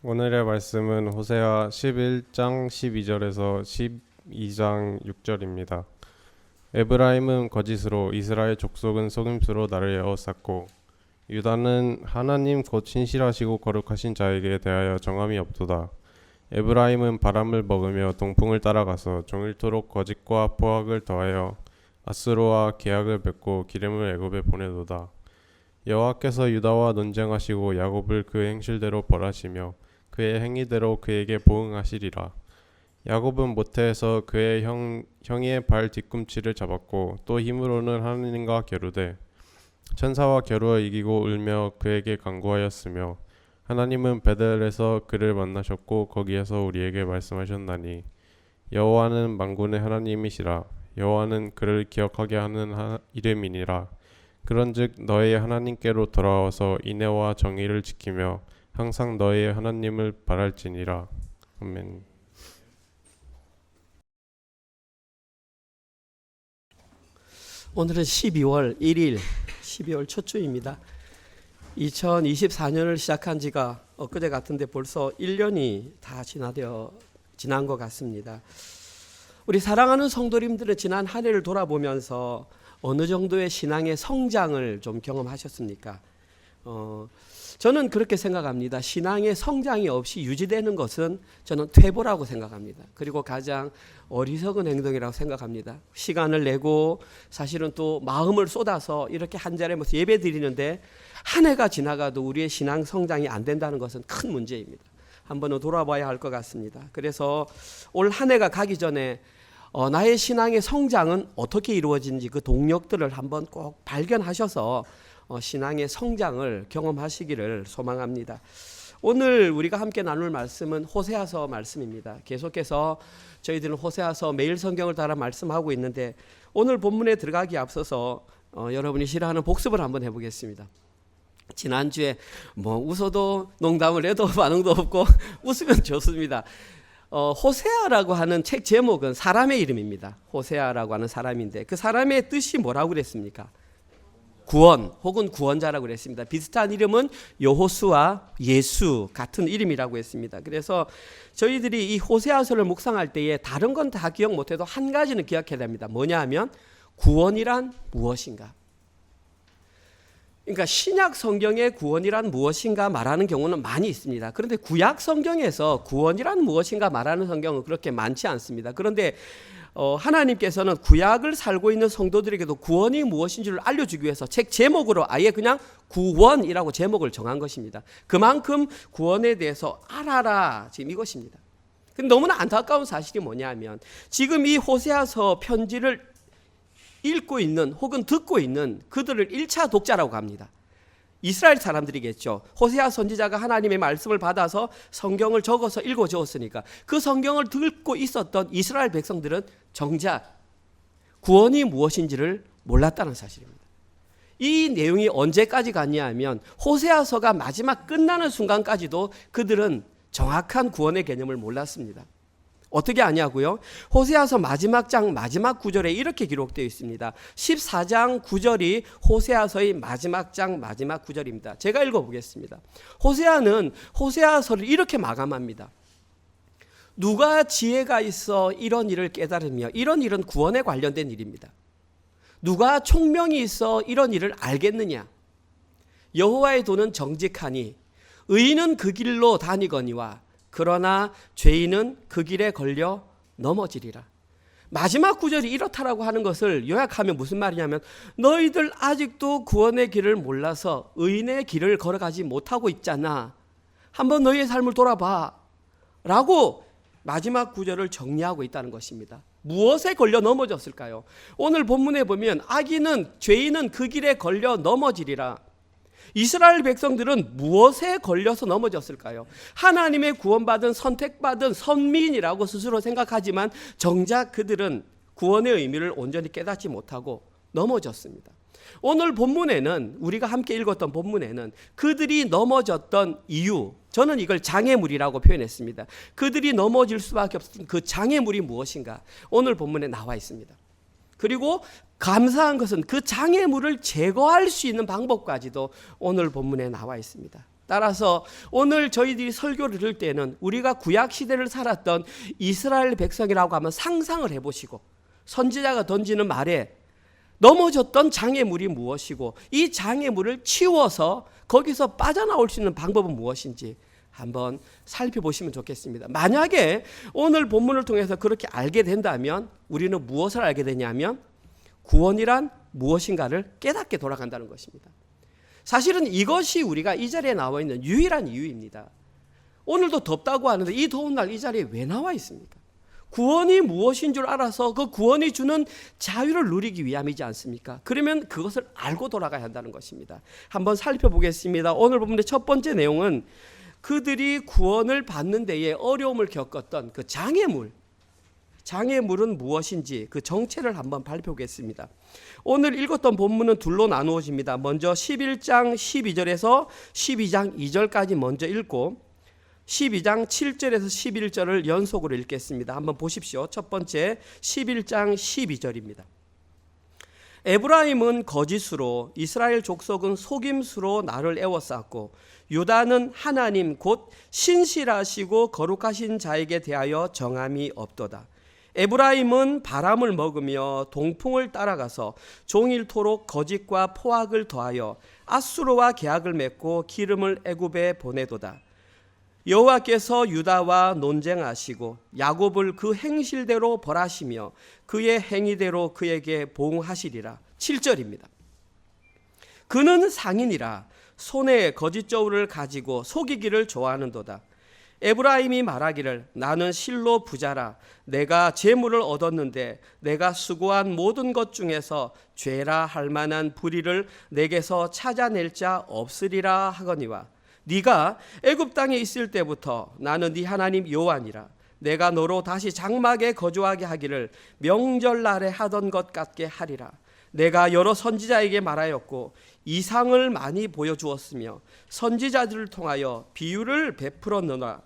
오늘의 말씀은 호세아 11장 12절에서 12장 6절입니다. 에브라임은 거짓으로 이스라엘 족속은 속임수로 나를 에워쌌고 유다는 하나님 곧 신실하시고 거룩하신 자에게 대하여 정함이 없도다. 에브라임은 바람을 먹으며 동풍을 따라가서 종일토록 거짓과 포악을 더하여 아스로와 계약을 맺고 기름을 애굽에 보내도다. 여호와께서 유다와 논쟁하시고 야곱을 그 행실대로 벌하시며 그의 행위대로 그에게 보응하시리라. 야곱은 모태에서 그의 형의 발 뒤꿈치를 잡았고 또 힘으로는 하나님과 겨루되 천사와 겨루어 이기고 울며 그에게 간구하였으며 하나님은 베델에서 그를 만나셨고 거기에서 우리에게 말씀하셨나니 여호와는 만군의 하나님이시라. 여호와는 그를 기억하게 하는 이름이니라. 그런즉 너의 하나님께로 돌아와서 인애와 정의를 지키며 항상 너의 하나님을 바랄지니라. 아멘. 오늘은 12월 1일 12월 첫 주입니다. 2024년을 시작한 지가 엊그제 같은데 벌써 1년이 다 지난 것 같습니다. 우리 사랑하는 성도님들은 지난 한 해를 돌아보면서 어느 정도의 신앙의 성장을 좀 경험하셨습니까? 저는 그렇게 생각합니다. 신앙의 성장이 없이 유지되는 것은 저는 퇴보라고 생각합니다. 그리고 가장 어리석은 행동이라고 생각합니다. 시간을 내고 사실은 또 마음을 쏟아서 이렇게 한 자리에 모여서 예배 드리는데 한 해가 지나가도 우리의 신앙 성장이 안 된다는 것은 큰 문제입니다. 한번은 돌아봐야 할 것 같습니다. 그래서 올 한 해가 가기 전에 나의 신앙의 성장은 어떻게 이루어진지 그 동력들을 한번 꼭 발견하셔서 신앙의 성장을 경험하시기를 소망합니다. 오늘 우리가 함께 나눌 말씀은 호세아서 말씀입니다. 계속해서 저희들은 호세아서 매일 성경을 따라 말씀하고 있는데 오늘 본문에 들어가기 앞서서 여러분이 싫어하는 복습을 한번 해보겠습니다. 지난주에 웃어도 농담을 해도 반응도 없고 웃으면 좋습니다. 호세아라고 하는 책 제목은 사람의 이름입니다. 호세아라고 하는 사람인데 그 사람의 뜻이 뭐라고 그랬습니까? 구원 혹은 구원자라고 그랬습니다. 비슷한 이름은 여호수아, 예수 같은 이름이라고 했습니다. 그래서 저희들이 이 호세아서를 묵상할 때에 다른 건 다 기억 못해도 한 가지는 기억해야 됩니다. 뭐냐 하면 구원이란 무엇인가? 그러니까 신약 성경의 구원이란 무엇인가 말하는 경우는 많이 있습니다. 그런데 구약 성경에서 구원이란 무엇인가 말하는 성경은 그렇게 많지 않습니다. 그런데 하나님께서는 구약을 살고 있는 성도들에게도 구원이 무엇인지를 알려주기 위해서 책 제목으로 아예 그냥 구원이라고 제목을 정한 것입니다. 그만큼 구원에 대해서 알아라 지금 이것입니다. 근데 너무나 안타까운 사실이 뭐냐면 지금 이 호세아서 편지를 읽고 있는 혹은 듣고 있는 그들을 1차 독자라고 합니다. 이스라엘 사람들이겠죠. 호세아 선지자가 하나님의 말씀을 받아서 성경을 적어서 읽어 주었으니까 그 성경을 듣고 있었던 이스라엘 백성들은 정작 구원이 무엇인지를 몰랐다는 사실입니다. 이 내용이 언제까지 갔냐 하면 호세아서가 마지막 끝나는 순간까지도 그들은 정확한 구원의 개념을 몰랐습니다. 어떻게 아냐고요? 호세아서 마지막 장 마지막 구절에 이렇게 기록되어 있습니다. 14장 9절이 호세아서의 마지막 장 마지막 구절입니다. 제가 읽어보겠습니다. 호세아는 호세아서를 이렇게 마감합니다. 누가 지혜가 있어 이런 일을 깨달으며 이런 일은 구원에 관련된 일입니다. 누가 총명이 있어 이런 일을 알겠느냐? 여호와의 도는 정직하니 의인은 그 길로 다니거니와 그러나 죄인은 그 길에 걸려 넘어지리라. 마지막 구절이 이렇다라고 하는 것을 요약하면 무슨 말이냐면 너희들 아직도 구원의 길을 몰라서 의인의 길을 걸어가지 못하고 있잖아. 한번 너희의 삶을 돌아봐 라고 마지막 구절을 정리하고 있다는 것입니다. 무엇에 걸려 넘어졌을까요? 오늘 본문에 보면 죄인은 그 길에 걸려 넘어지리라. 이스라엘 백성들은 무엇에 걸려서 넘어졌을까요? 하나님의 구원받은 선택받은 선민이라고 스스로 생각하지만 정작 그들은 구원의 의미를 온전히 깨닫지 못하고 넘어졌습니다. 오늘 본문에는 우리가 함께 읽었던 본문에는 그들이 넘어졌던 이유, 저는 이걸 장애물이라고 표현했습니다. 그들이 넘어질 수밖에 없었던 그 장애물이 무엇인가 오늘 본문에 나와 있습니다. 그리고 감사한 것은 그 장애물을 제거할 수 있는 방법까지도 오늘 본문에 나와 있습니다. 따라서 오늘 저희들이 설교를 들을 때는 우리가 구약 시대를 살았던 이스라엘 백성이라고 하면 상상을 해보시고 선지자가 던지는 말에 넘어졌던 장애물이 무엇이고 이 장애물을 치워서 거기서 빠져나올 수 있는 방법은 무엇인지 한번 살펴보시면 좋겠습니다. 만약에 오늘 본문을 통해서 그렇게 알게 된다면 우리는 무엇을 알게 되냐면 구원이란 무엇인가를 깨닫게 돌아간다는 것입니다. 사실은 이것이 우리가 이 자리에 나와 있는 유일한 이유입니다. 오늘도 덥다고 하는데 이 더운 날 이 자리에 왜 나와 있습니까? 구원이 무엇인 줄 알아서 그 구원이 주는 자유를 누리기 위함이지 않습니까? 그러면 그것을 알고 돌아가야 한다는 것입니다. 한번 살펴보겠습니다. 오늘 본문의 첫 번째 내용은 그들이 구원을 받는 데에 어려움을 겪었던 그 장애물은 무엇인지 그 정체를 한번 살펴보겠습니다. 오늘 읽었던 본문은 둘로 나누어집니다. 먼저 11장 12절에서 12장 2절까지 먼저 읽고 12장 7절에서 11절을 연속으로 읽겠습니다. 한번 보십시오. 첫 번째 11장 12절입니다. 에브라임은 거짓으로 이스라엘 족속은 속임수로 나를 애워쌌고 유다는 하나님 곧 신실하시고 거룩하신 자에게 대하여 정함이 없도다. 에브라임은 바람을 먹으며 동풍을 따라가서 종일토록 거짓과 포악을 더하여 아수르와 계약을 맺고 기름을 애굽에 보내도다. 여호와께서 유다와 논쟁하시고 야곱을 그 행실대로 벌하시며 그의 행위대로 그에게 보응하시리라. 7절입니다. 그는 상인이라 손에 거짓 저울을 가지고 속이기를 좋아하는도다. 에브라임이 말하기를 나는 실로 부자라 내가 재물을 얻었는데 내가 수고한 모든 것 중에서 죄라 할 만한 불의를 내게서 찾아낼 자 없으리라 하거니와 네가 애굽 땅에 있을 때부터 나는 네 하나님 여호와니라. 내가 너로 다시 장막에 거주하게 하기를 명절날에 하던 것 같게 하리라. 내가 여러 선지자에게 말하였고 이상을 많이 보여주었으며 선지자들을 통하여 비유를 베풀었느나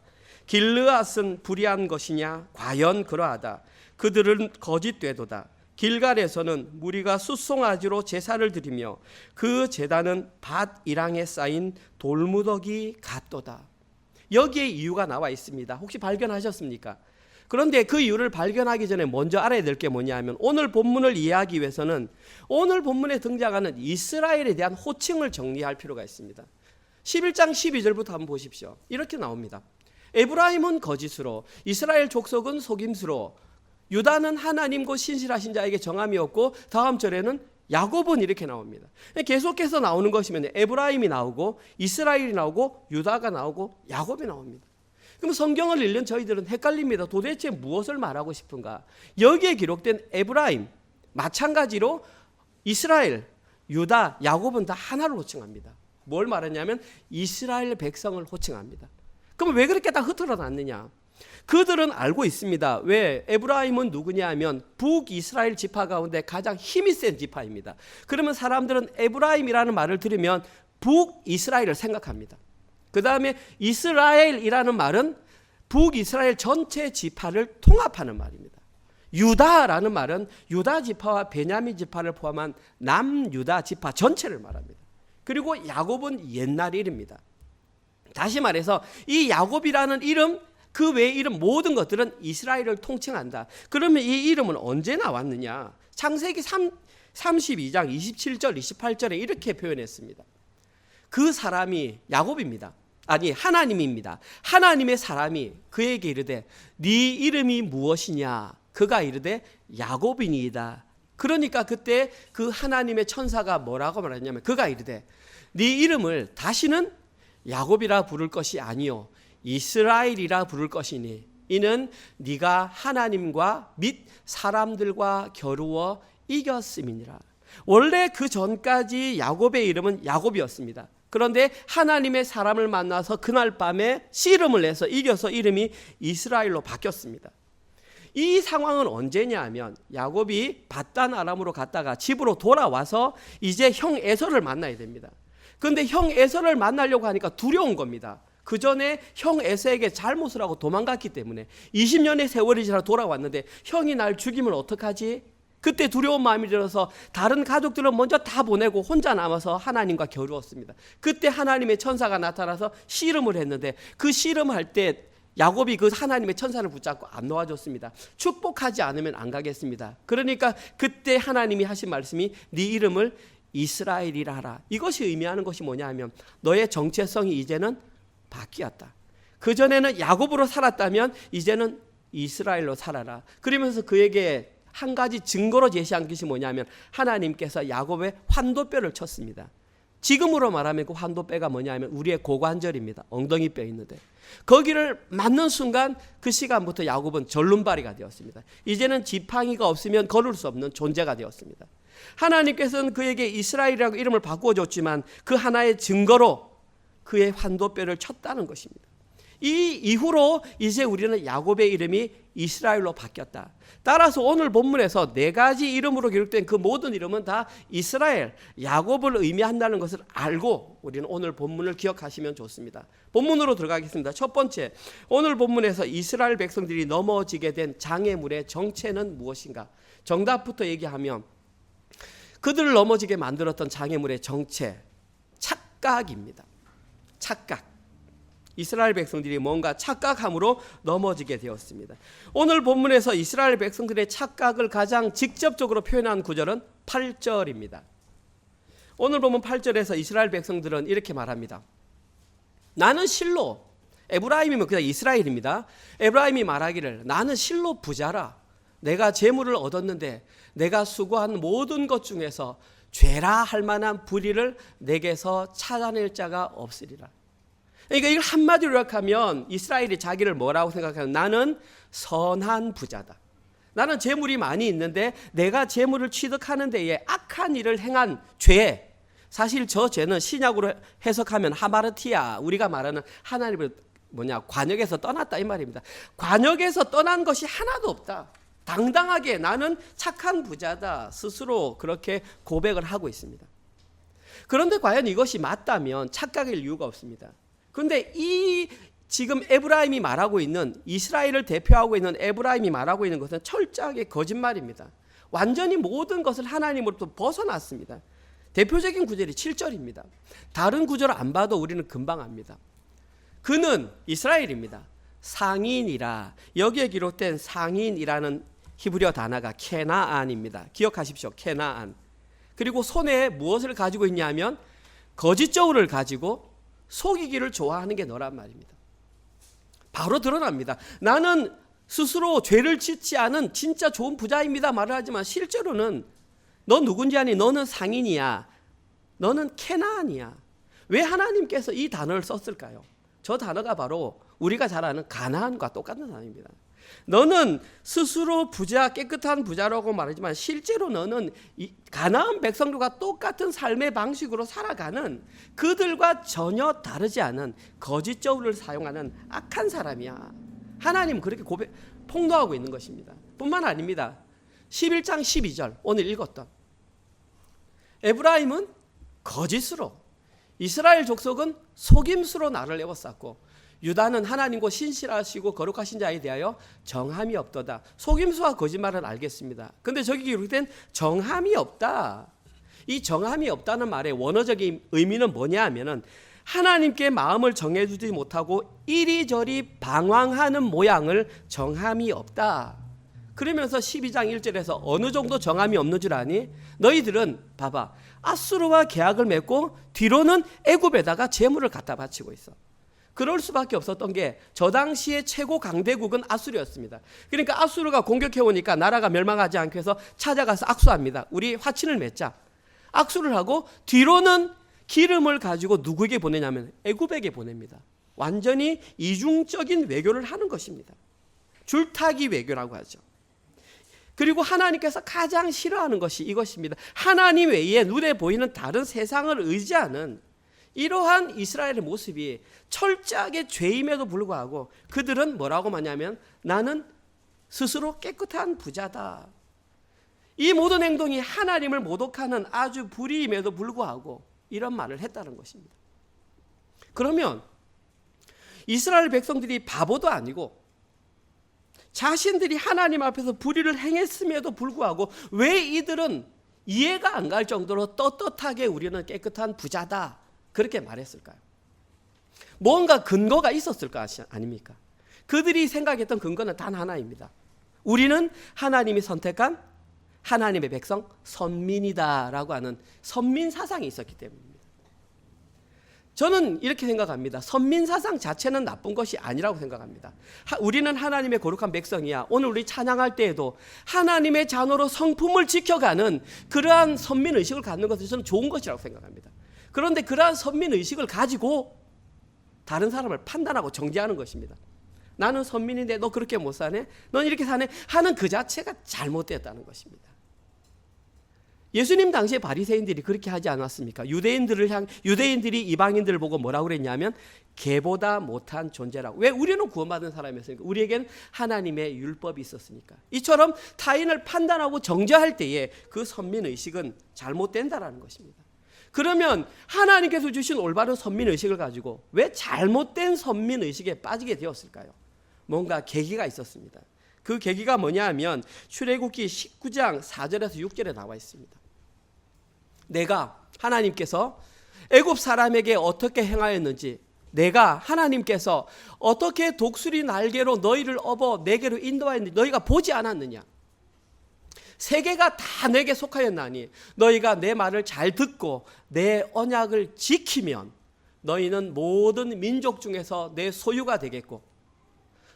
길르앗은 불의한 것이냐? 과연 그러하다. 그들은 거짓되도다. 길갈에서는 무리가 숫송아지로 제사를 드리며 그 제단은 밭 이랑에 쌓인 돌무더기 같도다. 여기에 이유가 나와 있습니다. 혹시 발견하셨습니까? 그런데 그 이유를 발견하기 전에 먼저 알아야 될 게 뭐냐면 오늘 본문을 이해하기 위해서는 오늘 본문에 등장하는 이스라엘에 대한 호칭을 정리할 필요가 있습니다. 11장 12절부터 한번 보십시오. 이렇게 나옵니다. 에브라임은 거짓으로 이스라엘 족속은 속임수로 유다는 하나님 곧 신실하신 자에게 정함이 없고 다음 절에는 야곱은 이렇게 나옵니다. 계속해서 나오는 것이면 에브라임이 나오고 이스라엘이 나오고 유다가 나오고 야곱이 나옵니다. 그럼 성경을 읽는 저희들은 헷갈립니다. 도대체 무엇을 말하고 싶은가? 여기에 기록된 에브라임 마찬가지로 이스라엘, 유다, 야곱은 다 하나를 호칭합니다. 뭘 말하냐면 이스라엘 백성을 호칭합니다. 그럼 왜 그렇게 다 흩어져 놨느냐? 그들은 알고 있습니다. 왜? 에브라임은 누구냐 하면 북이스라엘 지파 가운데 가장 힘이 센 지파입니다. 그러면 사람들은 에브라임이라는 말을 들으면 북이스라엘을 생각합니다. 그 다음에 이스라엘이라는 말은 북이스라엘 전체 지파를 통합하는 말입니다. 유다라는 말은 유다 지파와 베냐민 지파를 포함한 남유다 지파 전체를 말합니다. 그리고 야곱은 옛날 이름입니다. 다시 말해서 이 야곱이라는 이름 그 외의 이름 모든 것들은 이스라엘을 통칭한다. 그러면 이 이름은 언제 나왔느냐? 창세기 32장 27절 28절에 이렇게 표현했습니다. 그 사람이 야곱입니다. 아니 하나님입니다. 하나님의 사람이 그에게 이르되 네 이름이 무엇이냐? 그가 이르되 야곱이니이다. 그러니까 그때 그 하나님의 천사가 뭐라고 말했냐면 그가 이르되 네 이름을 다시는 야곱이라 부를 것이 아니요 이스라엘이라 부를 것이니 이는 네가 하나님과 및 사람들과 겨루어 이겼음이니라. 원래 그 전까지 야곱의 이름은 야곱이었습니다. 그런데 하나님의 사람을 만나서 그날 밤에 씨름을 내서 이겨서 이름이 이스라엘로 바뀌었습니다. 이 상황은 언제냐 하면 야곱이 밧단 아람으로 갔다가 집으로 돌아와서 이제 형 에서를 만나야 됩니다. 그런데 형 에서를 만나려고 하니까 두려운 겁니다. 그 전에 형 에서에게 잘못을 하고 도망갔기 때문에 20년의 세월이 지나 돌아왔는데 형이 날 죽이면 어떡하지? 그때 두려운 마음이 들어서 다른 가족들은 먼저 다 보내고 혼자 남아서 하나님과 겨루었습니다. 그때 하나님의 천사가 나타나서 씨름을 했는데 그 씨름할 때 야곱이 그 하나님의 천사를 붙잡고 안 놓아줬습니다. 축복하지 않으면 안 가겠습니다. 그러니까 그때 하나님이 하신 말씀이 네 이름을 이스라엘이라 하라. 이것이 의미하는 것이 뭐냐 하면 너의 정체성이 이제는 바뀌었다. 그전에는 야곱으로 살았다면 이제는 이스라엘로 살아라. 그러면서 그에게 한 가지 증거로 제시한 것이 뭐냐면 하나님께서 야곱의 환도뼈를 쳤습니다. 지금으로 말하면 그 환도뼈가 뭐냐면 우리의 고관절입니다. 엉덩이뼈 있는데 거기를 맞는 순간 그 시간부터 야곱은 절름발이가 되었습니다. 이제는 지팡이가 없으면 걸을 수 없는 존재가 되었습니다. 하나님께서는 그에게 이스라엘이라고 이름을 바꾸어줬지만 그 하나의 증거로 그의 환도뼈를 쳤다는 것입니다. 이 이후로 이제 우리는 야곱의 이름이 이스라엘로 바뀌었다. 따라서 오늘 본문에서 네 가지 이름으로 기록된 그 모든 이름은 다 이스라엘, 야곱을 의미한다는 것을 알고 우리는 오늘 본문을 기억하시면 좋습니다. 본문으로 들어가겠습니다. 첫 번째, 오늘 본문에서 이스라엘 백성들이 넘어지게 된 장애물의 정체는 무엇인가? 정답부터 얘기하면 그들을 넘어지게 만들었던 장애물의 정체, 착각입니다. 착각. 이스라엘 백성들이 뭔가 착각함으로 넘어지게 되었습니다. 오늘 본문에서 이스라엘 백성들의 착각을 가장 직접적으로 표현한 구절은 8절입니다. 오늘 본문 8절에서 이스라엘 백성들은 이렇게 말합니다. 나는 실로, 에브라임이면 그냥 이스라엘입니다. 에브라임이 말하기를 나는 실로 부자라. 내가 재물을 얻었는데 내가 수고한 모든 것 중에서 죄라 할 만한 불의를 내게서 찾아낼 자가 없으리라. 그러니까 이걸 한마디로 요약하면 이스라엘이 자기를 뭐라고 생각하면 나는 선한 부자다. 나는 재물이 많이 있는데 내가 재물을 취득하는 데에 악한 일을 행한 죄. 사실 저 죄는 신약으로 해석하면 하마르티아, 우리가 말하는 하나님을 관역에서 떠났다 이 말입니다. 관역에서 떠난 것이 하나도 없다. 당당하게 나는 착한 부자다. 스스로 그렇게 고백을 하고 있습니다. 그런데 과연 이것이 맞다면 착각일 이유가 없습니다. 그런데 이 지금 에브라임이 말하고 있는, 이스라엘을 대표하고 있는 에브라임이 말하고 있는 것은 철저하게 거짓말입니다. 완전히 모든 것을 하나님으로부터 벗어났습니다. 대표적인 구절이 7절입니다. 다른 구절 안 봐도 우리는 금방 압니다. 그는 이스라엘입니다. 상인이라. 여기에 기록된 상인이라는 히브리어 단어가 케나안입니다. 기억하십시오. 케나안. 그리고 손에 무엇을 가지고 있냐면 거짓 저울을 가지고 속이기를 좋아하는 게 너란 말입니다. 바로 드러납니다. 나는 스스로 죄를 짓지 않은 진짜 좋은 부자입니다 말을 하지만 실제로는 너 누군지 아니? 너는 상인이야. 너는 케나안이야. 왜 하나님께서 이 단어를 썼을까요? 저 단어가 바로 우리가 잘 아는 가나안과 똑같은 단어입니다. 너는 스스로 부자, 깨끗한 부자라고 말하지만 실제로 너는 이 가나안 백성들과 똑같은 삶의 방식으로 살아가는, 그들과 전혀 다르지 않은 거짓 저울을 사용하는 악한 사람이야. 하나님은 그렇게 폭로하고 있는 것입니다. 뿐만 아닙니다. 11장 12절 오늘 읽었던 에브라임은 거짓으로, 이스라엘 족속은 속임수로 나를 에워쌌고 유다는 하나님과 신실하시고 거룩하신 자에 대하여 정함이 없도다. 속임수와 거짓말은 알겠습니다. 그런데 저기 기록된 정함이 없다. 이 정함이 없다는 말의 원어적인 의미는 뭐냐 하면은 하나님께 마음을 정해주지 못하고 이리저리 방황하는 모양을 정함이 없다. 그러면서 12장 1절에서 어느 정도 정함이 없는 줄 아니? 너희들은 봐봐, 아수르와 계약을 맺고 뒤로는 애굽에다가 재물을 갖다 바치고 있어. 그럴 수밖에 없었던 게 저 당시의 최고 강대국은 아수르였습니다. 그러니까 아수르가 공격해오니까 나라가 멸망하지 않기 위해서 찾아가서 악수합니다. 우리 화친을 맺자. 악수를 하고 뒤로는 기름을 가지고 누구에게 보내냐면 애굽에게 보냅니다. 완전히 이중적인 외교를 하는 것입니다. 줄타기 외교라고 하죠. 그리고 하나님께서 가장 싫어하는 것이 이것입니다. 하나님 외에 눈에 보이는 다른 세상을 의지하는 이러한 이스라엘의 모습이 철저하게 죄임에도 불구하고 그들은 뭐라고 말하냐면 나는 스스로 깨끗한 부자다. 이 모든 행동이 하나님을 모독하는 아주 불의임에도 불구하고 이런 말을 했다는 것입니다. 그러면 이스라엘 백성들이 바보도 아니고 자신들이 하나님 앞에서 불의를 행했음에도 불구하고 왜 이들은 이해가 안 갈 정도로 떳떳하게 우리는 깨끗한 부자다 그렇게 말했을까요? 뭔가 근거가 있었을 거 아닙니까? 그들이 생각했던 근거는 단 하나입니다. 우리는 하나님이 선택한 하나님의 백성 선민이다라고 하는 선민 사상이 있었기 때문입니다. 저는 이렇게 생각합니다. 선민 사상 자체는 나쁜 것이 아니라고 생각합니다. 우리는 하나님의 거룩한 백성이야. 오늘 우리 찬양할 때에도 하나님의 자녀로 성품을 지켜가는 그러한 선민 의식을 갖는 것은 저는 좋은 것이라고 생각합니다. 그런데 그러한 선민 의식을 가지고 다른 사람을 판단하고 정죄하는 것입니다. 나는 선민인데 너 그렇게 못 사네? 넌 이렇게 사네? 하는 그 자체가 잘못되었다는 것입니다. 예수님 당시에 바리새인들이 그렇게 하지 않았습니까? 유대인들이 이방인들을 보고 뭐라고 그랬냐면 개보다 못한 존재라고. 왜? 우리는 구원받은 사람이었으니까. 우리에겐 하나님의 율법이 있었으니까. 이처럼 타인을 판단하고 정죄할 때에 그 선민의식은 잘못된다라는 것입니다. 그러면 하나님께서 주신 올바른 선민의식을 가지고 왜 잘못된 선민의식에 빠지게 되었을까요? 뭔가 계기가 있었습니다. 그 계기가 뭐냐 하면 출애굽기 19장 4절에서 6절에 나와 있습니다. 내가 하나님께서 애굽 사람에게 어떻게 행하였는지, 내가 하나님께서 어떻게 독수리 날개로 너희를 업어 내게로 인도하였는지 너희가 보지 않았느냐? 세계가 다 내게 속하였나니 너희가 내 말을 잘 듣고 내 언약을 지키면 너희는 모든 민족 중에서 내 소유가 되겠고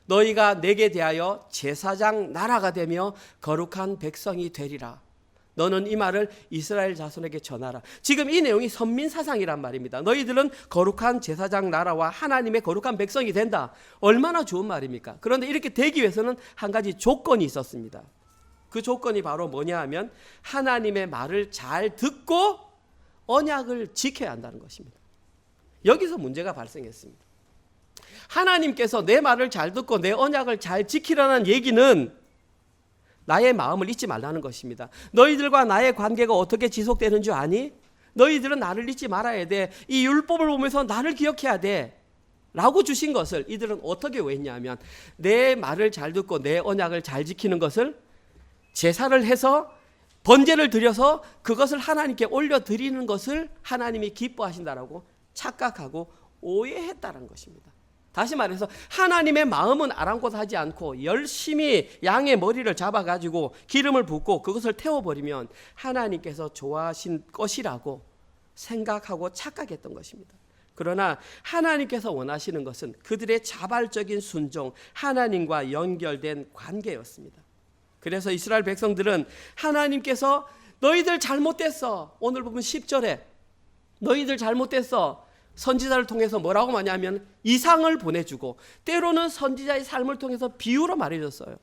너희가 내게 대하여 제사장 나라가 되며 거룩한 백성이 되리라. 너는 이 말을 이스라엘 자손에게 전하라. 지금 이 내용이 선민사상이란 말입니다. 너희들은 거룩한 제사장 나라와 하나님의 거룩한 백성이 된다. 얼마나 좋은 말입니까? 그런데 이렇게 되기 위해서는 한 가지 조건이 있었습니다. 그 조건이 바로 뭐냐 하면 하나님의 말을 잘 듣고 언약을 지켜야 한다는 것입니다. 여기서 문제가 발생했습니다. 하나님께서 내 말을 잘 듣고 내 언약을 잘 지키라는 얘기는 나의 마음을 잊지 말라는 것입니다. 너희들과 나의 관계가 어떻게 지속되는 줄 아니? 너희들은 나를 잊지 말아야 돼. 이 율법을 보면서 나를 기억해야 돼. 라고 주신 것을 이들은 어떻게 왜했냐면 내 말을 잘 듣고 내 언약을 잘 지키는 것을 제사를 해서 번제를 드려서 그것을 하나님께 올려드리는 것을 하나님이 기뻐하신다라고 착각하고 오해했다는 것입니다. 다시 말해서 하나님의 마음은 아랑곳하지 않고 열심히 양의 머리를 잡아가지고 기름을 붓고 그것을 태워버리면 하나님께서 좋아하신 것이라고 생각하고 착각했던 것입니다. 그러나 하나님께서 원하시는 것은 그들의 자발적인 순종, 하나님과 연결된 관계였습니다. 그래서 이스라엘 백성들은 하나님께서 너희들 잘못됐어. 오늘 보면 10절에 너희들 잘못됐어. 선지자를 통해서 뭐라고 말하냐면 이상을 보내주고 때로는 선지자의 삶을 통해서 비유로 말해줬어요.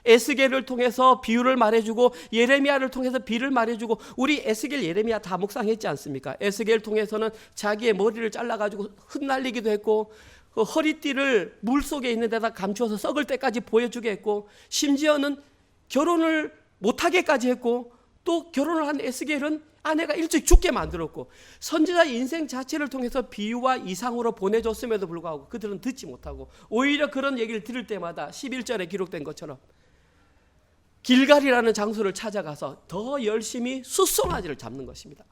에스겔을 통해서 비유를 말해주고 예레미야를 통해서 비를 말해주고 우리 에스겔 예레미야 다 묵상했지 않습니까? 에스겔 통해서는 자기의 머리를 잘라가지고 흩날리기도 했고 그 허리띠를 물속에 있는 데다 감추어서 썩을 때까지 보여주게 했고 심지어는 결혼을 못하게까지 했고 또 결혼을 한 에스겔은 아내가 일찍 죽게 만들었고 선지자의 인생 자체를 통해서 비유와 이상으로 보내줬음에도 불구하고 그들은 듣지 못하고 오히려 그런 얘기를 들을 때마다 11절에 기록된 것처럼 길갈이라는 장소를 찾아가서 더 열심히 숫송아지를 잡는 것입니다.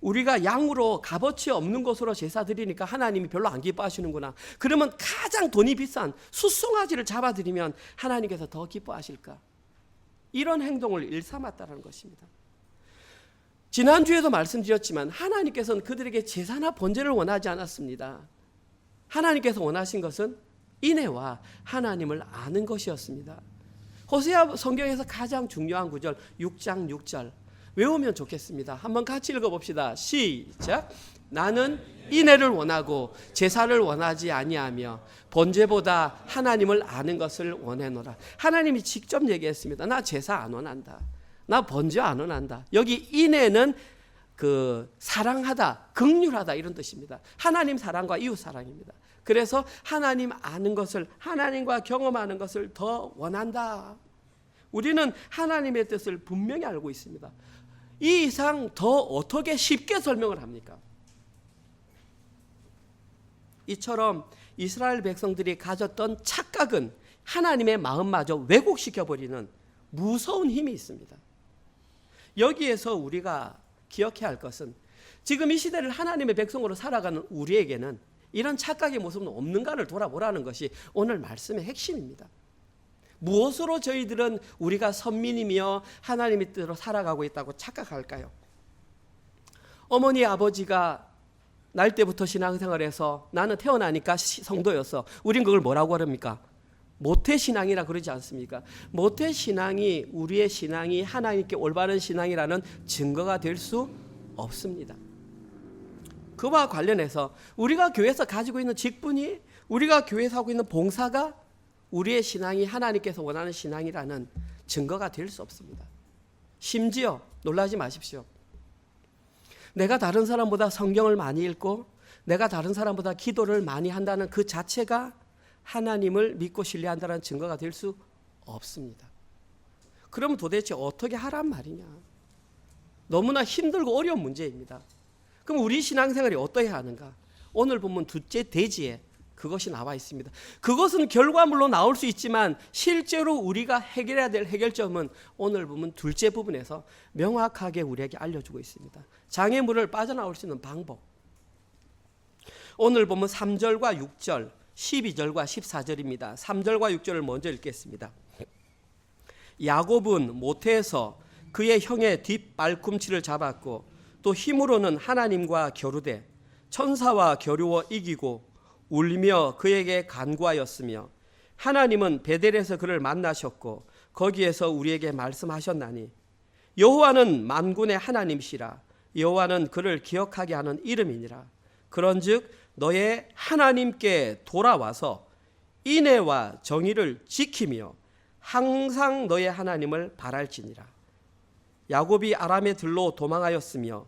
우리가 양으로 값어치 없는 곳으로 제사 드리니까 하나님이 별로 안 기뻐하시는구나. 그러면 가장 돈이 비싼 숫송아지를 잡아드리면 하나님께서 더 기뻐하실까? 이런 행동을 일삼았다는 것입니다. 지난주에도 말씀드렸지만 하나님께서는 그들에게 제사나 번제를 원하지 않았습니다. 하나님께서 원하신 것은 인애와 하나님을 아는 것이었습니다. 호세아 성경에서 가장 중요한 구절 6장 6절 외우면 좋겠습니다. 한번 같이 읽어봅시다. 시작. 나는 인애를 원하고 제사를 원하지 아니하며 번제보다 하나님을 아는 것을 원해노라. 하나님이 직접 얘기했습니다. 나 제사 안 원한다. 나 번제 안 원한다. 여기 인애는 그 사랑하다, 긍휼하다 이런 뜻입니다. 하나님 사랑과 이웃 사랑입니다. 그래서 하나님 아는 것을, 하나님과 경험하는 것을 더 원한다. 우리는 하나님의 뜻을 분명히 알고 있습니다. 이 이상 더 어떻게 쉽게 설명을 합니까? 이처럼 이스라엘 백성들이 가졌던 착각은 하나님의 마음마저 왜곡시켜버리는 무서운 힘이 있습니다. 여기에서 우리가 기억해야 할 것은 지금 이 시대를 하나님의 백성으로 살아가는 우리에게는 이런 착각의 모습은 없는가를 돌아보라는 것이 오늘 말씀의 핵심입니다. 무엇으로 저희들은 우리가 선민이며 하나님의 뜻으로 살아가고 있다고 착각할까요? 어머니 아버지가 날 때부터 신앙생활해서 나는 태어나니까 성도였어. 우린 그걸 뭐라고 합니까? 모태신앙이라 그러지 않습니까? 모태신앙이 우리의 신앙이 하나님께 올바른 신앙이라는 증거가 될 수 없습니다. 그와 관련해서 우리가 교회에서 가지고 있는 직분이, 우리가 교회에서 하고 있는 봉사가 우리의 신앙이 하나님께서 원하는 신앙이라는 증거가 될 수 없습니다. 심지어 놀라지 마십시오. 내가 다른 사람보다 성경을 많이 읽고 내가 다른 사람보다 기도를 많이 한다는 그 자체가 하나님을 믿고 신뢰한다는 증거가 될 수 없습니다. 그러면 도대체 어떻게 하란 말이냐? 너무나 힘들고 어려운 문제입니다. 그럼 우리 신앙생활이 어떠해야 하는가? 오늘 보면 둘째 대지에 그것이 나와 있습니다. 그것은 결과물로 나올 수 있지만 실제로 우리가 해결해야 될 해결점은 오늘 보면 둘째 부분에서 명확하게 우리에게 알려주고 있습니다. 장애물을 빠져나올 수 있는 방법. 오늘 보면 3절과 6절, 12절과 14절입니다. 3절과 6절을 먼저 읽겠습니다. 야곱은 모태에서 그의 형의 뒷발꿈치를 잡았고 또 힘으로는 하나님과 겨루되 천사와 겨루어 이기고 울며 그에게 간구하였으며 하나님은 베델에서 그를 만나셨고 거기에서 우리에게 말씀하셨나니 여호와는 만군의 하나님이시라. 여호와는 그를 기억하게 하는 이름이니라. 그런즉 너의 하나님께 돌아와서 인애와 정의를 지키며 항상 너의 하나님을 바랄지니라. 야곱이 아람에 들로 도망하였으며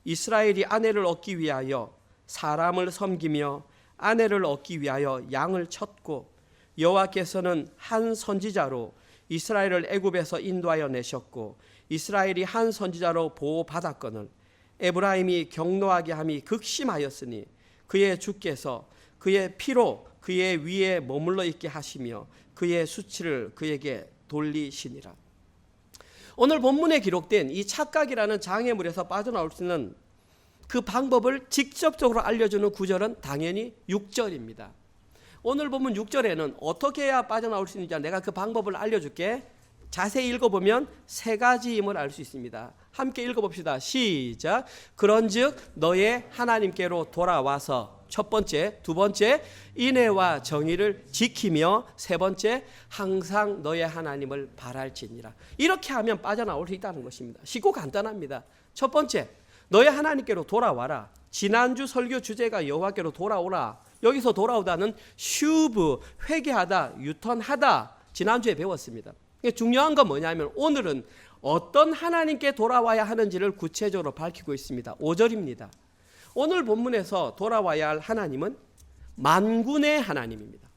이스라엘이 아내를 얻기 위하여 사람을 섬기며 아내를 얻기 위하여 양을 쳤고 여호와께서는 한 선지자로 이스라엘을 애굽에서 인도하여 내셨고 이스라엘이 한 선지자로 보호받았거늘 에브라임이 경노하게 함이 극심하였으니 그의 주께서 그의 피로 그의 위에 머물러 있게 하시며 그의 수치를 그에게 돌리시니라. 오늘 본문에 기록된 이 착각이라는 장애물에서 빠져나올 수 있는 그 방법을 직접적으로 알려주는 구절은 당연히 6절입니다. 오늘 보면 6절에는 어떻게 해야 빠져나올 수 있는지 내가 그 방법을 알려줄게. 자세히 읽어보면 세 가지임을 알 수 있습니다. 함께 읽어봅시다. 시작. 그런즉 너의 하나님께로 돌아와서 첫 번째, 두 번째 인애와 정의를 지키며 세 번째 항상 너의 하나님을 바랄지니라. 이렇게 하면 빠져나올 수 있다는 것입니다. 쉽고 간단합니다. 첫 번째, 너의 하나님께로 돌아와라. 지난주 설교 주제가 여호와께로 돌아오라. 여기서 돌아오다는 슈브, 회개하다, 유턴하다 지난주에 배웠습니다. 중요한 건 뭐냐면 오늘은 어떤 하나님께 돌아와야 하는지를 구체적으로 밝히고 있습니다. 5절입니다. 오늘 본문에서 돌아와야 할 하나님은 만군의 하나님입니다.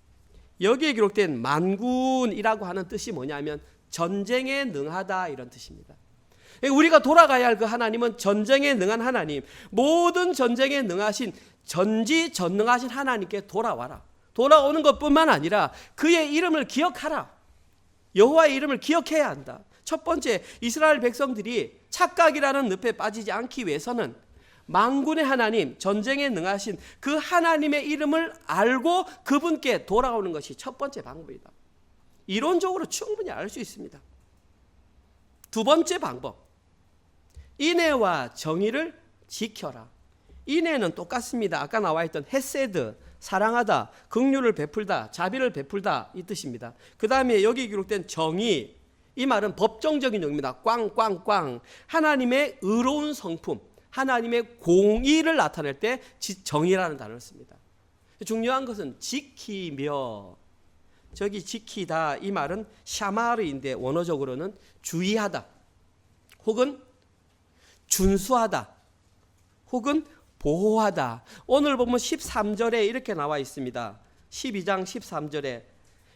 여기에 기록된 만군이라고 하는 뜻이 뭐냐면 전쟁에 능하다 이런 뜻입니다. 우리가 돌아가야 할 그 하나님은 전쟁에 능한 하나님, 모든 전쟁에 능하신 전지전능하신 하나님께 돌아와라. 돌아오는 것뿐만 아니라 그의 이름을 기억하라. 여호와의 이름을 기억해야 한다. 첫 번째, 이스라엘 백성들이 착각이라는 늪에 빠지지 않기 위해서는 만군의 하나님, 전쟁에 능하신 그 하나님의 이름을 알고 그분께 돌아오는 것이 첫 번째 방법이다. 이론적으로 충분히 알 수 있습니다. 두 번째 방법, 인애와 정의를 지켜라. 인애는 똑같습니다. 아까 나와 있던 헤세드, 사랑하다, 긍휼을 베풀다, 자비를 베풀다 이 뜻입니다. 그 다음에 여기 기록된 정의, 이 말은 법정적인 용입니다. 꽝꽝꽝, 하나님의 의로운 성품, 하나님의 공의를 나타낼 때 정의라는 단어를 씁니다. 중요한 것은 지키며, 저기 지키다 이 말은 샤마르인데 원어적으로는 주의하다, 혹은 준수하다, 혹은 보호하다. 오늘 보면 13절에 이렇게 나와 있습니다. 12장 13절에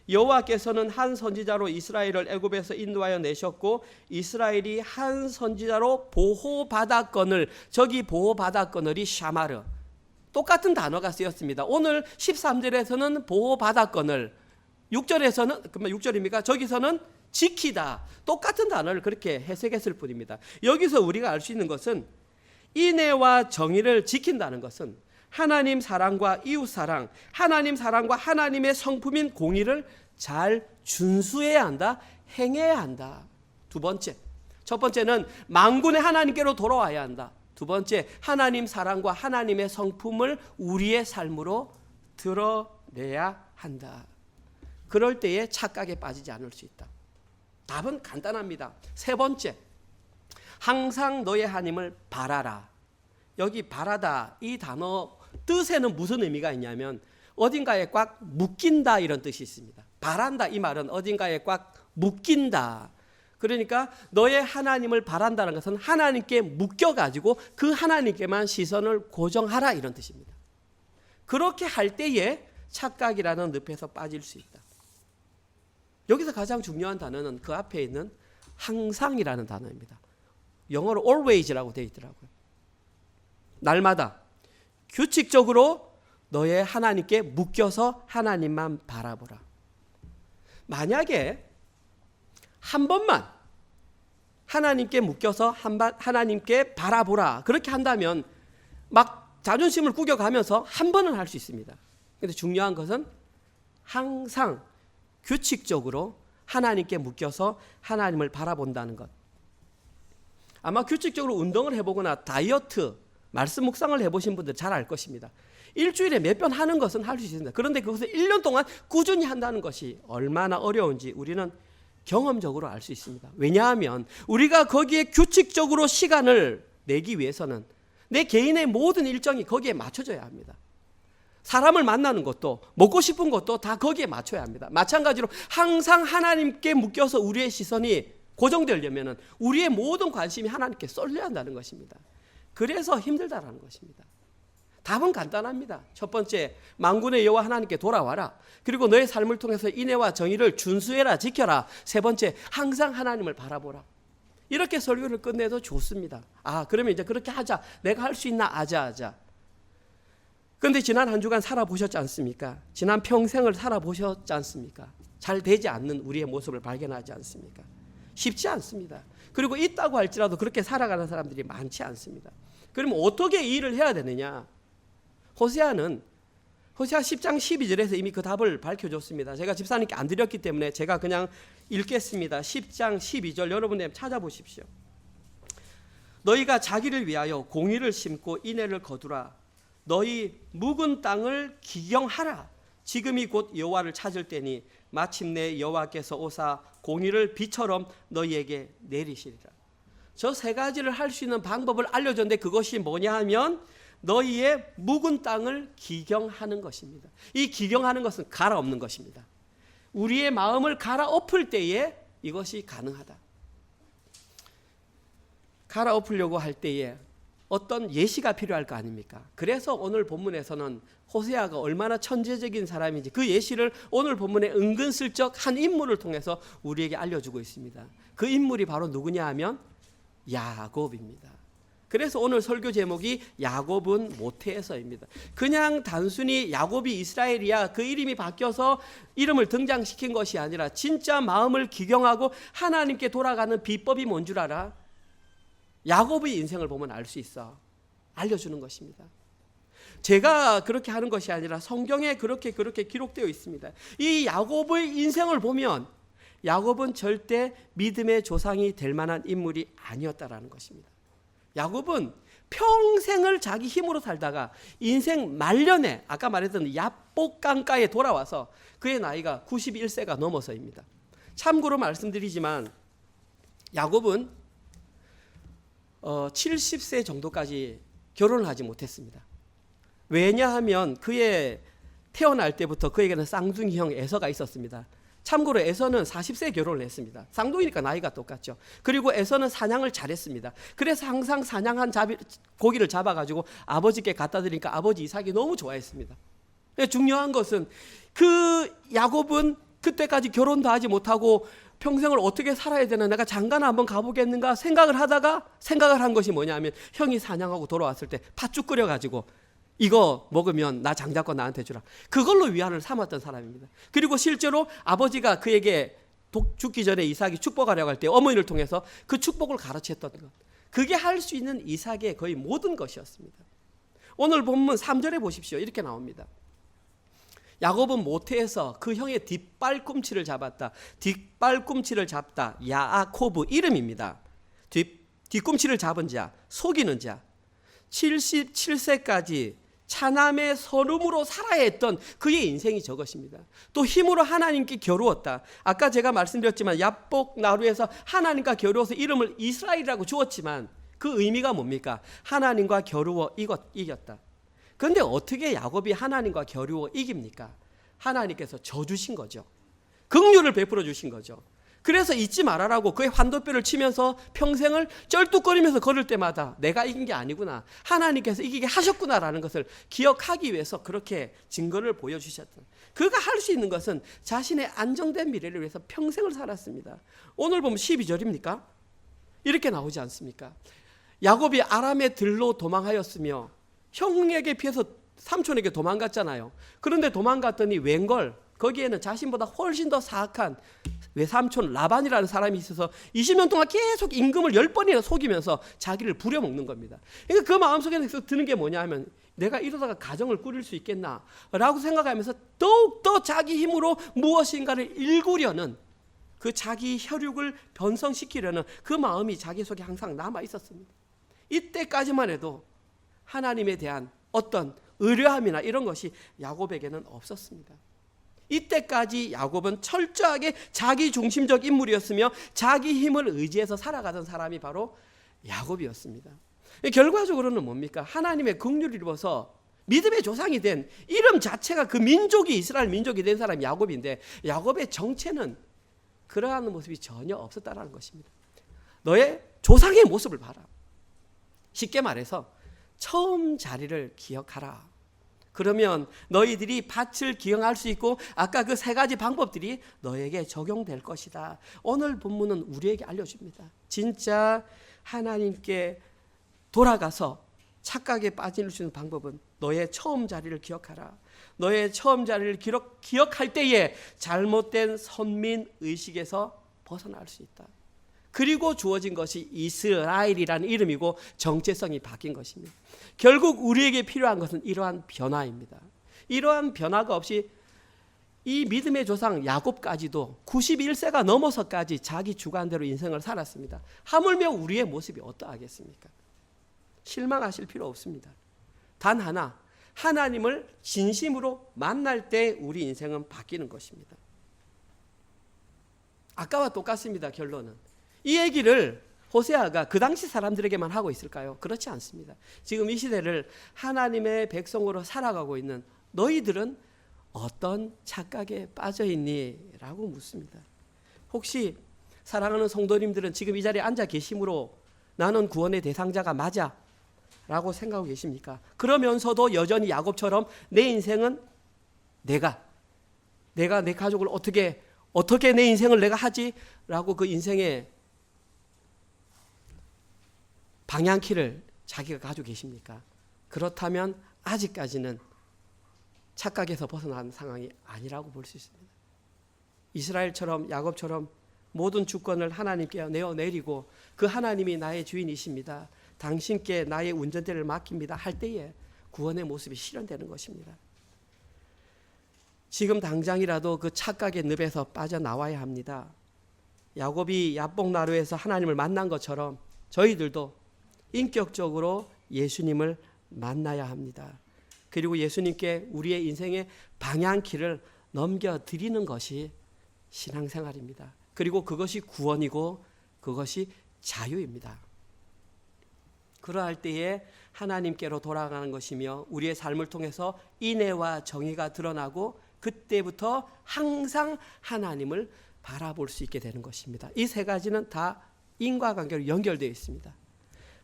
여호와께서는 한 선지자로 이스라엘을 애굽에서 인도하여 내셨고 이스라엘이 한 선지자로 보호받았거늘, 저기 보호받았거늘이 샤마르, 똑같은 단어가 쓰였습니다. 오늘 13절에서는 보호받았거늘, 6절에서는 그러면 6절입니까? 저기서는 지키다. 똑같은 단어를 그렇게 해석했을 뿐입니다. 여기서 우리가 알 수 있는 것은 인애와 정의를 지킨다는 것은 하나님 사랑과 이웃 사랑, 하나님 사랑과 하나님의 성품인 공의를 잘 준수해야 한다, 행해야 한다. 두 번째, 첫 번째는 만군의 하나님께로 돌아와야 한다. 두 번째, 하나님 사랑과 하나님의 성품을 우리의 삶으로 드러내야 한다. 그럴 때에 착각에 빠지지 않을 수 있다. 답은 간단합니다. 세 번째, 항상 너의 하나님을 바라라. 여기 바라다 이 단어 뜻에는 무슨 의미가 있냐면 어딘가에 꽉 묶인다 이런 뜻이 있습니다. 바란다 이 말은 어딘가에 꽉 묶인다. 그러니까 너의 하나님을 바란다는 것은 하나님께 묶여가지고 그 하나님께만 시선을 고정하라 이런 뜻입니다. 그렇게 할 때에 착각이라는 늪에서 빠질 수 있다. 여기서 가장 중요한 단어는 그 앞에 있는 항상이라는 단어입니다. 영어로 always라고 되어 있더라고요. 날마다 규칙적으로 너의 하나님께 묶여서 하나님만 바라보라. 만약에 한 번만 하나님께 묶여서 하나님께 바라보라 그렇게 한다면 막 자존심을 구겨가면서 한 번은 할 수 있습니다. 그런데 중요한 것은 항상 규칙적으로 하나님께 묶여서 하나님을 바라본다는 것. 아마 규칙적으로 운동을 해보거나 다이어트, 말씀 묵상을 해보신 분들 잘 알 것입니다. 일주일에 몇 번 하는 것은 할 수 있습니다. 그런데 그것을 1년 동안 꾸준히 한다는 것이 얼마나 어려운지 우리는 경험적으로 알 수 있습니다. 왜냐하면 우리가 거기에 규칙적으로 시간을 내기 위해서는 내 개인의 모든 일정이 거기에 맞춰져야 합니다. 사람을 만나는 것도 먹고 싶은 것도 다 거기에 맞춰야 합니다. 마찬가지로 항상 하나님께 묶여서 우리의 시선이 고정되려면 우리의 모든 관심이 하나님께 쏠려야 한다는 것입니다. 그래서 힘들다라는 것입니다. 답은 간단합니다. 첫 번째, 만군의 여호와 하나님께 돌아와라. 그리고 너의 삶을 통해서 인애와 정의를 준수해라, 지켜라. 세 번째, 항상 하나님을 바라보라. 이렇게 설교를 끝내도 좋습니다. 아, 그러면 이제 그렇게 하자. 내가 할 수 있나? 하자. 그런데 지난 한 주간 살아보셨지 않습니까? 지난 평생을 살아보셨지 않습니까? 잘 되지 않는 우리의 모습을 발견하지 않습니까? 쉽지 않습니다. 그리고 있다고 할지라도 그렇게 살아가는 사람들이 많지 않습니다. 그러면 어떻게 이 일을 해야 되느냐? 호세아 10장 12절에서 이미 그 답을 밝혀줬습니다. 제가 집사님께 안 드렸기 때문에 제가 그냥 읽겠습니다. 10장 12절 여러분 찾아보십시오. 너희가 자기를 위하여 공의를 심고 인애를 거두라. 너희 묵은 땅을 기경하라. 지금이 곧 여호와를 찾을 때니 마침내 여호와께서 오사 공의를 비처럼 너희에게 내리시리라. 저 세 가지를 할 수 있는 방법을 알려줬는데 그것이 뭐냐 하면 너희의 묵은 땅을 기경하는 것입니다. 이 기경하는 것은 갈아엎는 것입니다. 우리의 마음을 갈아엎을 때에 이것이 가능하다. 갈아엎으려고 할 때에 어떤 예시가 필요할 거 아닙니까? 그래서 오늘 본문에서는 호세아가 얼마나 천재적인 사람인지 그 예시를 오늘 본문에 은근슬쩍 한 인물을 통해서 우리에게 알려주고 있습니다. 그 인물이 바로 누구냐 하면 야곱입니다. 그래서 오늘 설교 제목이 야곱은 모태에서입니다. 그냥 단순히 야곱이 이스라엘이야 그 이름이 바뀌어서 이름을 등장시킨 것이 아니라 진짜 마음을 기경하고 하나님께 돌아가는 비법이 뭔 줄 알아? 야곱의 인생을 보면 알 수 있어. 알려주는 것입니다. 제가 그렇게 하는 것이 아니라 성경에 그렇게 기록되어 있습니다. 이 야곱의 인생을 보면 야곱은 절대 믿음의 조상이 될 만한 인물이 아니었다라는 것입니다. 야곱은 평생을 자기 힘으로 살다가 인생 말년에 아까 말했던 야복강가에 돌아와서 그의 나이가 91세가 넘어서입니다. 참고로 말씀드리지만 야곱은 70세 정도까지 결혼을 하지 못했습니다. 왜냐하면 그의 태어날 때부터 그에게는 쌍둥이형 에서가 있었습니다. 참고로 에서는 40세에 결혼을 했습니다. 쌍둥이니까 나이가 똑같죠. 그리고 에서는 사냥을 잘했습니다. 그래서 항상 사냥한 고기를 잡아가지고 아버지께 갖다 드리니까 아버지 이삭이 너무 좋아했습니다. 중요한 것은 그 야곱은 그때까지 결혼도 하지 못하고 평생을 어떻게 살아야 되나 내가 장가나 한번 가보겠는가 생각을 하다가 생각을 한 것이 뭐냐면 형이 사냥하고 돌아왔을 때 팥죽 끓여가지고 이거 먹으면 나 장자권 나한테 주라. 그걸로 위안을 삼았던 사람입니다. 그리고 실제로 아버지가 그에게 죽기 전에 이삭이 축복하려고 할 때 어머니를 통해서 그 축복을 가르쳤던 것. 그게 할 수 있는 이삭의 거의 모든 것이었습니다. 오늘 본문 3절에 보십시오. 이렇게 나옵니다. 야곱은 모태에서 그 형의 뒷발꿈치를 잡았다. 뒷발꿈치를 잡다. 야아코브 이름입니다. 뒤꿈치를 잡은 자, 속이는 자. 77세까지 차남의 선음으로 살아야 했던 그의 인생이 저것입니다. 또 힘으로 하나님께 겨루었다. 아까 제가 말씀드렸지만 야복 나루에서 하나님과 겨루어서 이름을 이스라엘이라고 주었지만 그 의미가 뭡니까? 하나님과 겨루어 이겼다. 그런데 어떻게 야곱이 하나님과 겨루어 이깁니까? 하나님께서 져주신 거죠. 긍휼을 베풀어 주신 거죠. 그래서 잊지 말아라고 그의 환도뼈를 치면서 평생을 쩔뚝거리면서 걸을 때마다 내가 이긴 게 아니구나, 하나님께서 이기게 하셨구나라는 것을 기억하기 위해서 그렇게 증거를 보여주셨던, 그가 할 수 있는 것은 자신의 안정된 미래를 위해서 평생을 살았습니다. 오늘 보면 12절입니까? 이렇게 나오지 않습니까? 야곱이 아람의 들로 도망하였으며 형에게 피해서 삼촌에게 도망갔잖아요. 그런데 도망갔더니 웬걸 거기에는 자신보다 훨씬 더 사악한 외삼촌 라반이라는 사람이 있어서 20년 동안 계속 임금을 10번이나 속이면서 자기를 부려먹는 겁니다. 그러니까 그 마음속에 드는 게 뭐냐 하면 내가 이러다가 가정을 꾸릴 수 있겠나 라고 생각하면서 더욱더 자기 힘으로 무엇인가를 일구려는, 그 자기 혈육을 변성시키려는 그 마음이 자기 속에 항상 남아 있었습니다. 이때까지만 해도 하나님에 대한 어떤 의뢰함이나 이런 것이 야곱에게는 없었습니다. 이때까지 야곱은 철저하게 자기 중심적 인물이었으며 자기 힘을 의지해서 살아가던 사람이 바로 야곱이었습니다. 결과적으로는 뭡니까? 하나님의 긍휼을 입어서 믿음의 조상이 된, 이름 자체가 그 민족이 이스라엘 민족이 된 사람이 야곱인데 야곱의 정체는 그러한 모습이 전혀 없었다는 것입니다. 너의 조상의 모습을 봐라. 쉽게 말해서 처음 자리를 기억하라. 그러면 너희들이 밭을 기억할 수 있고 아까 그 세 가지 방법들이 너에게 적용될 것이다. 오늘 본문은 우리에게 알려줍니다. 진짜 하나님께 돌아가서 착각에 빠질 수 있는 방법은 너의 처음 자리를 기억하라. 너의 처음 자리를 기억할 때에 잘못된 선민의식에서 벗어날 수 있다. 그리고 주어진 것이 이스라엘이라는 이름이고 정체성이 바뀐 것입니다. 결국 우리에게 필요한 것은 이러한 변화입니다. 이러한 변화가 없이 이 믿음의 조상 야곱까지도 91세가 넘어서까지 자기 주관대로 인생을 살았습니다. 하물며 우리의 모습이 어떠하겠습니까? 실망하실 필요 없습니다. 단 하나, 하나님을 진심으로 만날 때 우리 인생은 바뀌는 것입니다. 아까와 똑같습니다. 결론은. 이 얘기를 호세아가 그 당시 사람들에게만 하고 있을까요? 그렇지 않습니다. 지금 이 시대를 하나님의 백성으로 살아가고 있는 너희들은 어떤 착각에 빠져 있니? 라고 묻습니다. 혹시 사랑하는 성도님들은 지금 이 자리에 앉아 계심으로 나는 구원의 대상자가 맞아? 라고 생각하고 계십니까? 그러면서도 여전히 야곱처럼 내 인생은 내가 내 가족을 어떻게 내 인생을 내가 하지? 라고 그 인생의 방향키를 자기가 가지고 계십니까? 그렇다면 아직까지는 착각에서 벗어난 상황이 아니라고 볼 수 있습니다. 이스라엘처럼 야곱처럼 모든 주권을 하나님께 내어내리고 그 하나님이 나의 주인이십니다, 당신께 나의 운전대를 맡깁니다 할 때에 구원의 모습이 실현되는 것입니다. 지금 당장이라도 그 착각의 늪에서 빠져나와야 합니다. 야곱이 야복나루에서 하나님을 만난 것처럼 저희들도 인격적으로 예수님을 만나야 합니다. 그리고 예수님께 우리의 인생의 방향키를 넘겨드리는 것이 신앙생활입니다. 그리고 그것이 구원이고 그것이 자유입니다. 그러할 때에 하나님께로 돌아가는 것이며 우리의 삶을 통해서 인애와 정의가 드러나고 그때부터 항상 하나님을 바라볼 수 있게 되는 것입니다. 이 세 가지는 다 인과관계로 연결되어 있습니다.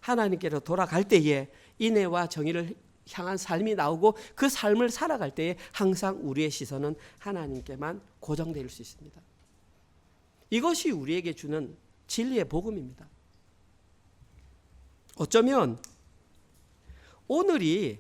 하나님께로 돌아갈 때에 인애와 정의를 향한 삶이 나오고 그 삶을 살아갈 때에 항상 우리의 시선은 하나님께만 고정될 수 있습니다. 이것이 우리에게 주는 진리의 복음입니다. 어쩌면 오늘이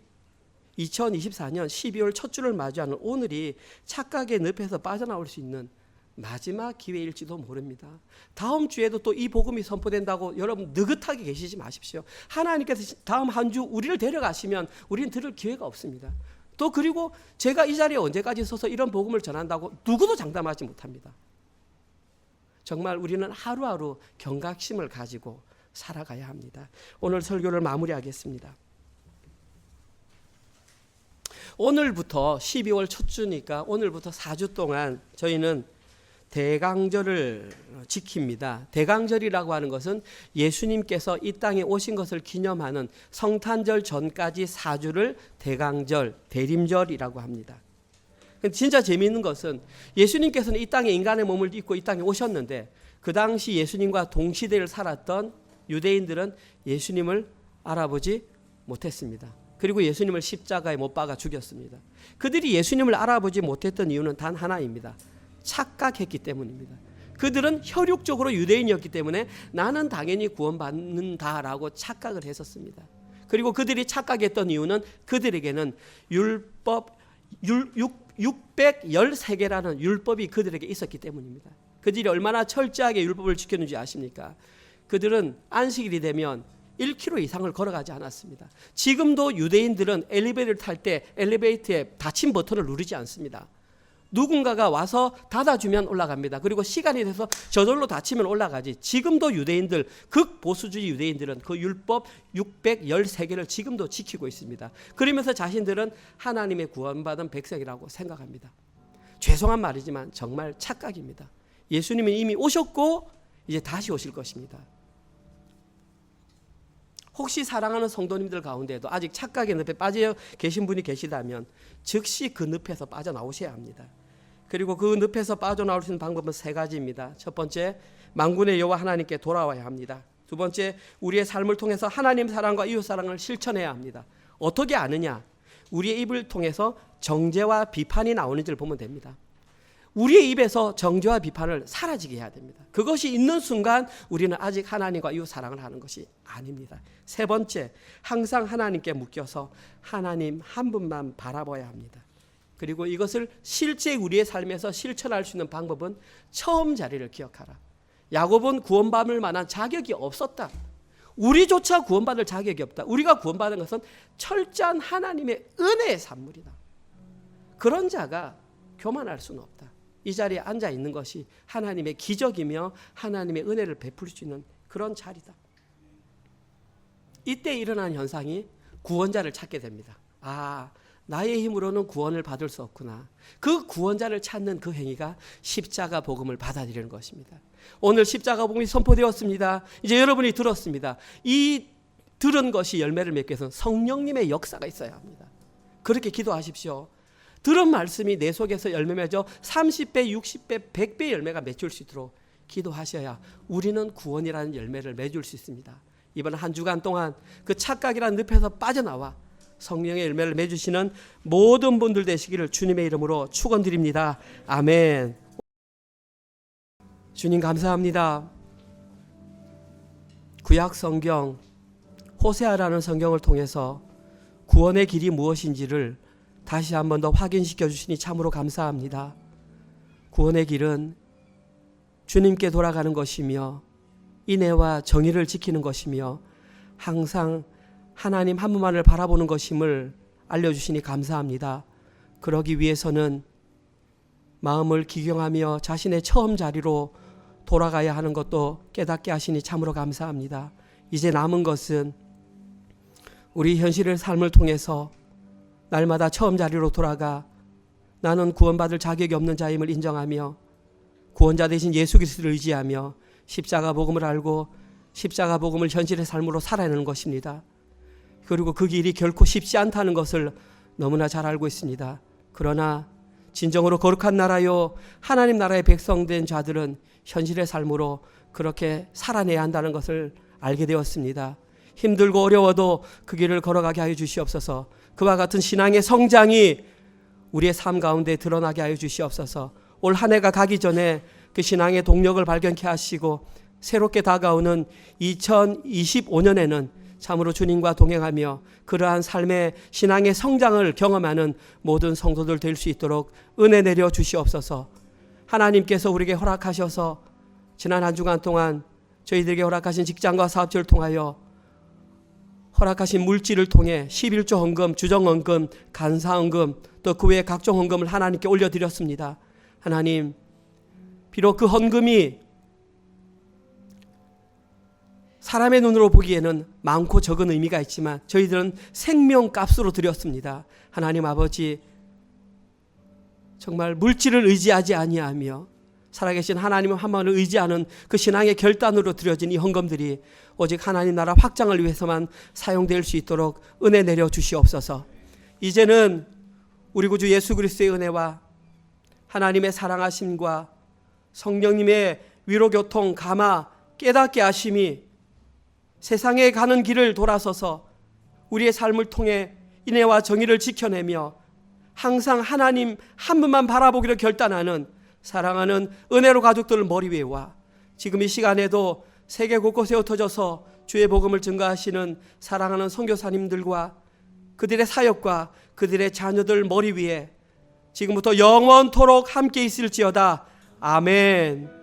2024년 12월 첫 주를 맞이하는 오늘이 착각의 늪에서 빠져나올 수 있는 마지막 기회일지도 모릅니다. 다음 주에도 또 이 복음이 선포된다고 여러분 느긋하게 계시지 마십시오. 하나님께서 다음 한 주 우리를 데려가시면 우리는 들을 기회가 없습니다. 또 그리고 제가 이 자리에 언제까지 서서 이런 복음을 전한다고 누구도 장담하지 못합니다. 정말 우리는 하루하루 경각심을 가지고 살아가야 합니다. 오늘 설교를 마무리하겠습니다. 오늘부터 12월 첫 주니까 오늘부터 4주 동안 저희는 대강절을 지킵니다. 대강절이라고 하는 것은 예수님께서 이 땅에 오신 것을 기념하는 성탄절 전까지 4주를 대강절, 대림절이라고 합니다. 진짜 재미있는 것은 예수님께서는 이 땅에 인간의 몸을 입고 이 땅에 오셨는데 그 당시 예수님과 동시대를 살았던 유대인들은 예수님을 알아보지 못했습니다. 그리고 예수님을 십자가에 못 박아 죽였습니다. 그들이 예수님을 알아보지 못했던 이유는 단 하나입니다. 착각했기 때문입니다. 그들은 혈육적으로 유대인이었기 때문에 나는 당연히 구원받는다라고 착각을 했었습니다. 그리고 그들이 착각했던 이유는 그들에게는 율법 613개라는 율법이 그들에게 있었기 때문입니다. 그들이 얼마나 철저하게 율법을 지켰는지 아십니까? 그들은 안식일이 되면 1km 이상을 걸어가지 않았습니다. 지금도 유대인들은 엘리베이터를 탈 때 엘리베이터에 닫힌 버튼을 누르지 않습니다. 누군가가 와서 닫아주면 올라갑니다. 그리고 시간이 돼서 저절로 닫히면 올라가지. 지금도 유대인들, 극보수주의 유대인들은 그 율법 613개를 지금도 지키고 있습니다. 그러면서 자신들은 하나님의 구원받은 백성이라고 생각합니다. 죄송한 말이지만 정말 착각입니다. 예수님은 이미 오셨고 이제 다시 오실 것입니다. 혹시 사랑하는 성도님들 가운데도 아직 착각의 늪에 빠져 계신 분이 계시다면 즉시 그 늪에서 빠져나오셔야 합니다. 그리고 그 늪에서 빠져나올 수 있는 방법은 3가지입니다. 첫 번째, 만군의 여호와 하나님께 돌아와야 합니다. 두 번째, 우리의 삶을 통해서 하나님 사랑과 이웃 사랑을 실천해야 합니다. 어떻게 아느냐? 우리의 입을 통해서 정죄와 비판이 나오는지를 보면 됩니다. 우리의 입에서 정죄와 비판을 사라지게 해야 됩니다. 그것이 있는 순간 우리는 아직 하나님과 이웃 사랑을 하는 것이 아닙니다. 세 번째, 항상 하나님께 묶여서 하나님 한 분만 바라봐야 합니다. 그리고 이것을 실제 우리의 삶에서 실천할 수 있는 방법은 처음 자리를 기억하라. 야곱은 구원받을 만한 자격이 없었다. 우리조차 구원받을 자격이 없다. 우리가 구원받은 것은 철저한 하나님의 은혜의 산물이다. 그런 자가 교만할 수는 없다. 이 자리에 앉아 있는 것이 하나님의 기적이며 하나님의 은혜를 베풀 수 있는 그런 자리다. 이때 일어난 현상이 구원자를 찾게 됩니다. 아, 나의 힘으로는 구원을 받을 수 없구나. 그 구원자를 찾는 그 행위가 십자가 복음을 받아들이는 것입니다. 오늘 십자가 복음이 선포되었습니다. 이제 여러분이 들었습니다. 이 들은 것이 열매를 맺기 위해서는 성령님의 역사가 있어야 합니다. 그렇게 기도하십시오. 들은 말씀이 내 속에서 열매 맺어 30배, 60배, 100배 열매가 맺을 수 있도록 기도하셔야 우리는 구원이라는 열매를 맺을 수 있습니다. 이번 한 주간 동안 그 착각이라는 늪에서 빠져나와 성령의 열매를 맺으시는 모든 분들 되시기를 주님의 이름으로 축원드립니다. 아멘. 주님 감사합니다. 구약 성경 호세아라는 성경을 통해서 구원의 길이 무엇인지를 다시 한 번 더 확인시켜 주시니 참으로 감사합니다. 구원의 길은 주님께 돌아가는 것이며 인애와 정의를 지키는 것이며 항상 하나님 한 분만을 바라보는 것임을 알려주시니 감사합니다. 그러기 위해서는 마음을 기경하며 자신의 처음 자리로 돌아가야 하는 것도 깨닫게 하시니 참으로 감사합니다. 이제 남은 것은 우리 현실의 삶을 통해서 날마다 처음 자리로 돌아가 나는 구원받을 자격이 없는 자임을 인정하며 구원자 되신 예수 그리스도를 의지하며 십자가 복음을 알고 십자가 복음을 현실의 삶으로 살아내는 것입니다. 그리고 그 길이 결코 쉽지 않다는 것을 너무나 잘 알고 있습니다. 그러나 진정으로 거룩한 나라요 하나님 나라의 백성된 자들은 현실의 삶으로 그렇게 살아내야 한다는 것을 알게 되었습니다. 힘들고 어려워도 그 길을 걸어가게 하여 주시옵소서. 그와 같은 신앙의 성장이 우리의 삶 가운데 드러나게 하여 주시옵소서. 올 한 해가 가기 전에 그 신앙의 동력을 발견케 하시고 새롭게 다가오는 2025년에는 참으로 주님과 동행하며 그러한 삶의 신앙의 성장을 경험하는 모든 성도들 될 수 있도록 은혜 내려 주시옵소서. 하나님께서 우리에게 허락하셔서 지난 한 주간 동안 저희들에게 허락하신 직장과 사업체를 통하여 허락하신 물질을 통해 11조 헌금, 주정 헌금, 간사 헌금, 또 그 외의 각종 헌금을 하나님께 올려드렸습니다. 하나님, 비록 그 헌금이 사람의 눈으로 보기에는 많고 적은 의미가 있지만 저희들은 생명값으로 드렸습니다. 하나님 아버지, 정말 물질을 의지하지 아니하며 살아계신 하나님 한 분을 의지하는 그 신앙의 결단으로 드려진 이 헌금들이 오직 하나님 나라 확장을 위해서만 사용될 수 있도록 은혜 내려 주시옵소서. 이제는 우리 구주 예수 그리스도의 은혜와 하나님의 사랑하심과 성령님의 위로교통, 감화, 깨닫게 하심이 세상에 가는 길을 돌아서서 우리의 삶을 통해 인애와 정의를 지켜내며 항상 하나님 한 분만 바라보기를 결단하는 사랑하는 은혜로 가족들을 머리 위에와 지금 이 시간에도 세계 곳곳에 흩어져서 주의 복음을 증거하시는 사랑하는 선교사님들과 그들의 사역과 그들의 자녀들 머리 위에 지금부터 영원토록 함께 있을지어다. 아멘.